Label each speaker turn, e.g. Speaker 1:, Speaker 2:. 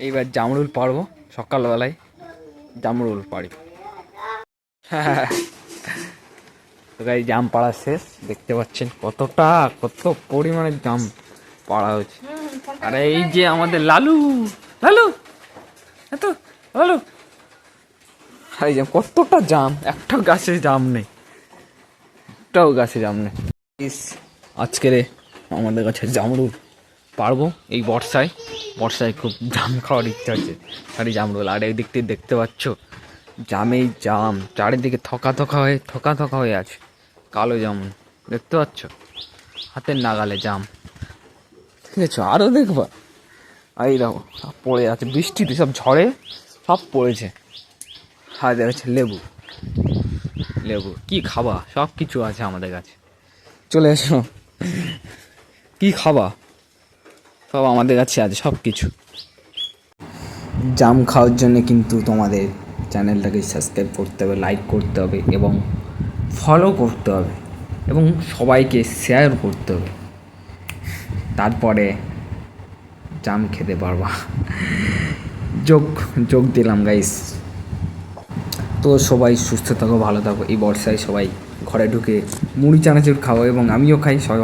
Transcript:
Speaker 1: এইবার জামরুল পাড়বো, সকালবেলায় জামরুল পাড়ি। তো গাই জাম পাড়া শেষ, দেখতে পাচ্ছেন কত পরিমাণে জাম পাড়া হয়েছে। আর এই যে আমাদের লালু, লালু এত লালু, এই যে কতটা জাম, একটাও গাছে জাম নেই, একটাও গাছে জাম নেই। আজকের আমাদের কাছে জামরুল পারবো এই বর্ষায় খুব জাম খাওয়ার ইচ্ছা হচ্ছে, সারি জামরুল। আর এই দিক থেকে দেখতে পাচ্ছ জামেই জাম, চারিদিকে থকা হয়ে আছে, কালো জামুন দেখতে পাচ্ছ, হাতের নাগালে জাম। ঠিক আছে, আরও দেখবা এই দেখো সব পড়ে আছে, বৃষ্টিতে সব ঝড়ে সব পড়েছে। আর দেখাচ্ছে লেবু কি খাবা, সব কিছু আছে আমাদের কাছে, চলে এসো কি খাবা, সব আমাদের কাছে আছে সব কিছু। জাম খাওয়ার জন্য কিন্তু তোমাদের চ্যানেলটাকে সাবস্ক্রাইব করতে হবে, লাইক করতে হবে এবং ফলো করতে হবে এবং সবাইকে শেয়ার করতে হবে, তারপরে জাম খেতে পারবা। যোগ দিলাম গাইস। তো সবাই সুস্থ থাকো, ভালো থাকো, এই বর্ষায় সবাই ঘরে ঢুকে মুড়ি চানাচুর খাও এবং আমিও খাই, সবাই